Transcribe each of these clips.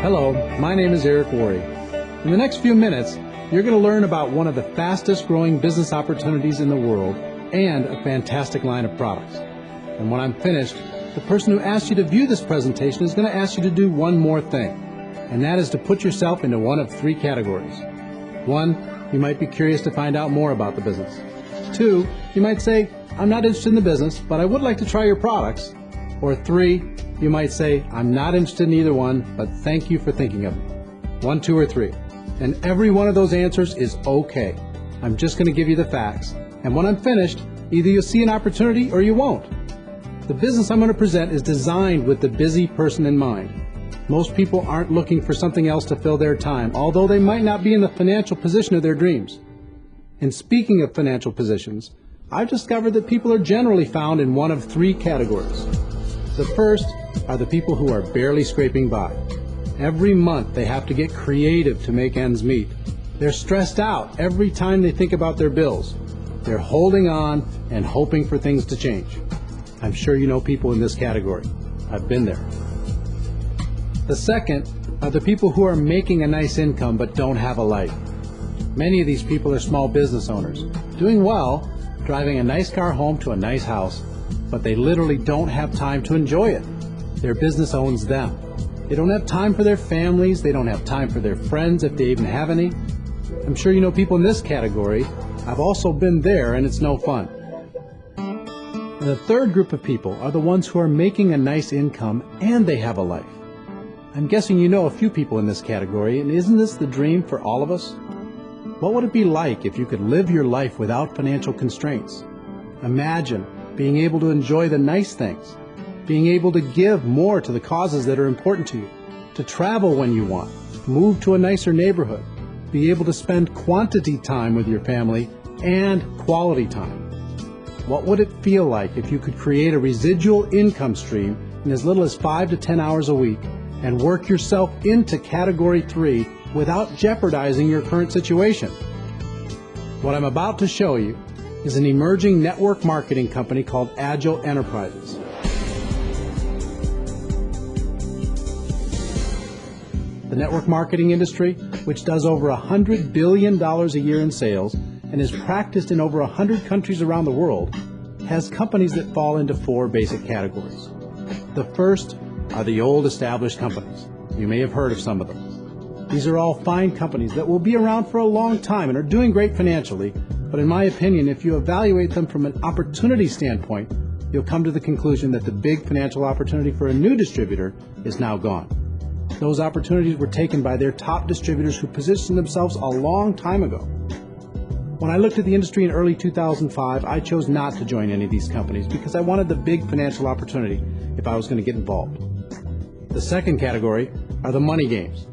Hello, my name is Eric Worre. In the next few minutes, you're going to learn about one of the fastest growing business opportunities in the world and a fantastic line of products. And when I'm finished, the person who asked you to view this presentation is going to ask you to do one more thing, and that is to put yourself into one of three categories. 1, you might be curious to find out more about the business. 2, you might say, I'm not interested in the business, but I would like to try your products. Or 3, you might say, I'm not interested in either one, but thank you for thinking of me. 1, 2, or 3. And every one of those answers is okay. I'm just going to give you the facts. And when I'm finished, either you'll see an opportunity or you won't. The business I'm going to present is designed with the busy person in mind. Most people aren't looking for something else to fill their time, although they might not be in the financial position of their dreams. And speaking of financial positions, I've discovered that people are generally found in one of three categories. The first are the people who are barely scraping by. Every month they have to get creative to make ends meet. They're stressed out every time they think about their bills. They're holding on and hoping for things to change. I'm sure you know people in this category. I've been there. The second are the people who are making a nice income but don't have a life. Many of these people are small business owners, doing well, driving a nice car home to a nice house, but they literally don't have time to enjoy it. Their business owns them. They don't have time for their families. They don't have time for their friends, if they even have any. I'm sure you know people in this category. I've also been there, and it's no fun. And the third group of people are the ones who are making a nice income and they have a life. I'm guessing you know a few people in this category, and isn't this the dream for all of us? What would it be like if you could live your life without financial constraints? Imagine being able to enjoy the nice things, being able to give more to the causes that are important to you, to travel when you want, move to a nicer neighborhood, be able to spend quantity time with your family and quality time. What would it feel like if you could create a residual income stream in as little as 5 to 10 hours a week and work yourself into Category 3 without jeopardizing your current situation? What I'm about to show you is an emerging network marketing company called Agel Enterprises. The network marketing industry, which does over $100 billion a year in sales and is practiced in over 100 countries around the world, has companies that fall into 4 basic categories. The first are the old established companies. You may have heard of some of them. These are all fine companies that will be around for a long time and are doing great financially, but in my opinion, if you evaluate them from an opportunity standpoint, you'll come to the conclusion that the big financial opportunity for a new distributor is now gone. Those opportunities were taken by their top distributors who positioned themselves a long time ago. When I looked at the industry in early 2005, I chose not to join any of these companies because I wanted the big financial opportunity if I was going to get involved. The second category are the money games.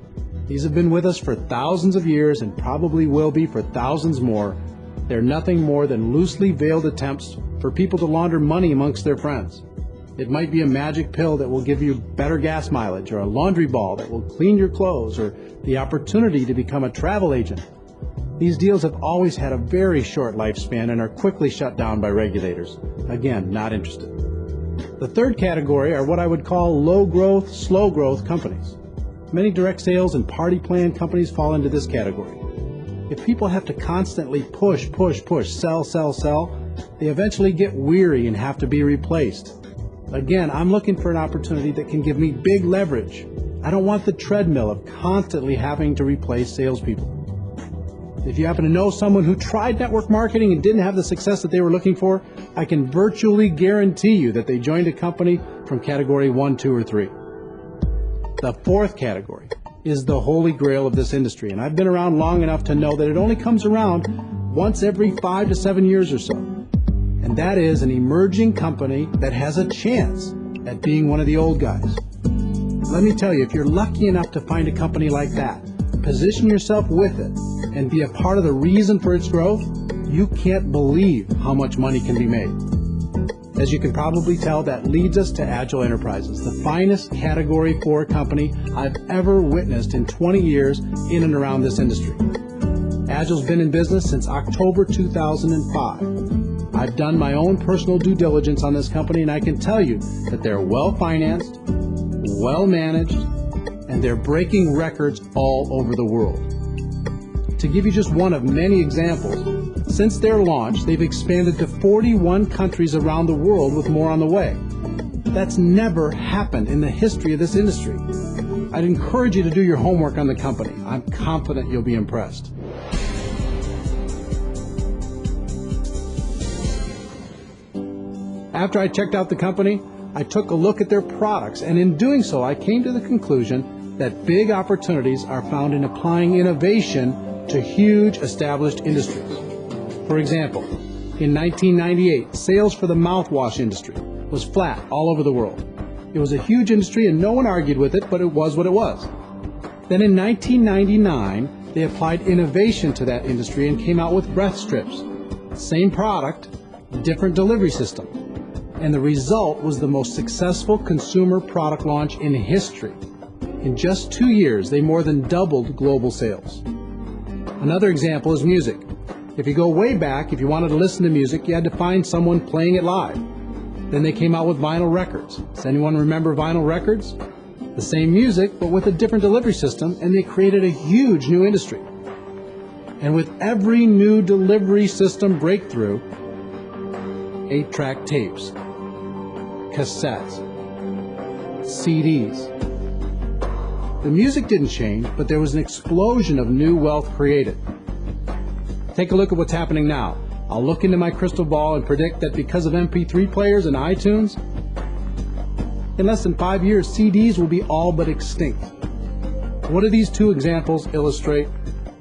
These have been with us for thousands of years and probably will be for thousands more. They're nothing more than loosely veiled attempts for people to launder money amongst their friends. It might be a magic pill that will give you better gas mileage, or a laundry ball that will clean your clothes, or the opportunity to become a travel agent. These deals have always had a very short lifespan and are quickly shut down by regulators. Again, not interested. The third category are what I would call low-growth, slow-growth companies. Many direct sales and party plan companies fall into this category. If people have to constantly push, sell, they eventually get weary and have to be replaced. Again, I'm looking for an opportunity that can give me big leverage. I don't want the treadmill of constantly having to replace salespeople. If you happen to know someone who tried network marketing and didn't have the success that they were looking for, I can virtually guarantee you that they joined a company from Category 1, 2, or 3. The fourth category is the holy grail of this industry, and I've been around long enough to know that it only comes around once every 5 to 7 years or so. And that is an emerging company that has a chance at being one of the old guys. Let me tell you, if you're lucky enough to find a company like that, position yourself with it, and be a part of the reason for its growth, you can't believe how much money can be made. As you can probably tell, that leads us to Agel Enterprises, the finest Category 4 company I've ever witnessed in 20 years in and around this industry. Agel's been in business since October 2005. I've done my own personal due diligence on this company, and I can tell you that they're well-financed, well-managed, and they're breaking records all over the world. To give you just one of many examples, since their launch, they've expanded to 41 countries around the world with more on the way. That's never happened in the history of this industry. I'd encourage you to do your homework on the company. I'm confident you'll be impressed. After I checked out the company, I took a look at their products, and in doing so, I came to the conclusion that big opportunities are found in applying innovation to huge established industries. For example, in 1998, sales for the mouthwash industry was flat all over the world. It was a huge industry and no one argued with it, but it was what it was. Then in 1999, they applied innovation to that industry and came out with breath strips. Same product, different delivery system. And the result was the most successful consumer product launch in history. In just 2 years, they more than doubled global sales. Another example is music. If you go way back, if you wanted to listen to music, you had to find someone playing it live. Then they came out with vinyl records. Does anyone remember vinyl records? The same music, but with a different delivery system, and they created a huge new industry. And with every new delivery system breakthrough, 8-track tapes, cassettes, CDs. The music didn't change, but there was an explosion of new wealth created. Take a look at what's happening now. I'll look into my crystal ball and predict that because of MP3 players and iTunes, in less than 5 years, CDs will be all but extinct. What do these two examples illustrate?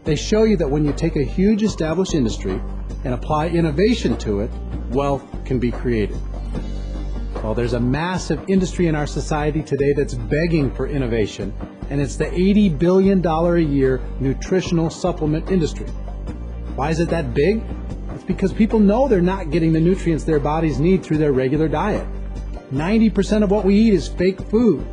They show you that when you take a huge established industry and apply innovation to it, wealth can be created. Well, there's a massive industry in our society today that's begging for innovation, and it's the $80 billion a year nutritional supplement industry. Why is it that big? It's because people know they're not getting the nutrients their bodies need through their regular diet. 90% of what we eat is fake food.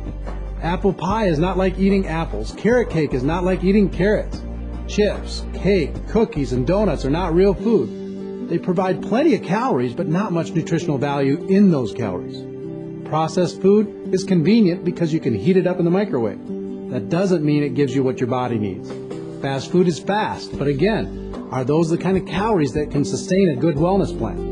Apple pie is not like eating apples. Carrot cake is not like eating carrots. Chips, cake, cookies, and donuts are not real food. They provide plenty of calories, but not much nutritional value in those calories. Processed food is convenient because you can heat it up in the microwave. That doesn't mean it gives you what your body needs. Fast food is fast, but again, are those the kind of calories that can sustain a good wellness plan?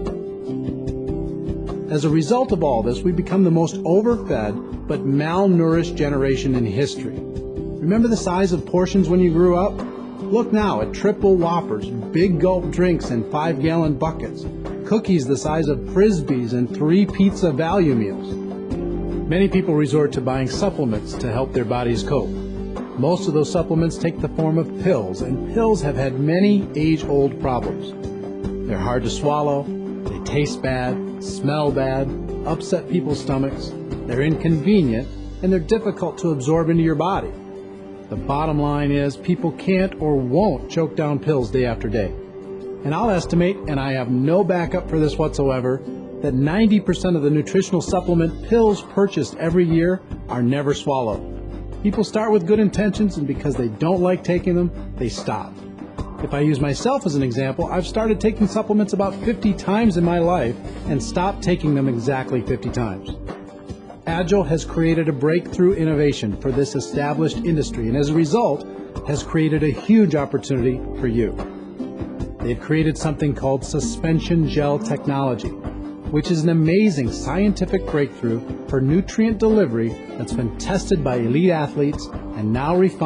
As a result of all this, we become the most overfed but malnourished generation in history. Remember the size of portions when you grew up? Look now at triple Whoppers, big gulp drinks in 5-gallon buckets, cookies the size of Frisbees, and 3 pizza value meals. Many people resort to buying supplements to help their bodies cope. Most of those supplements take the form of pills, and pills have had many age-old problems. They're hard to swallow, they taste bad, smell bad, upset people's stomachs, they're inconvenient, and they're difficult to absorb into your body. The bottom line is people can't or won't choke down pills day after day. And I'll estimate, and I have no backup for this whatsoever, that 90% of the nutritional supplement pills purchased every year are never swallowed. People start with good intentions, and because they don't like taking them, they stop. If I use myself as an example, I've started taking supplements about 50 times in my life and stopped taking them exactly 50 times. Agel has created a breakthrough innovation for this established industry, and as a result, has created a huge opportunity for you. They've created something called suspension gel technology, which is an amazing scientific breakthrough for nutrient delivery that's been tested by elite athletes and now refined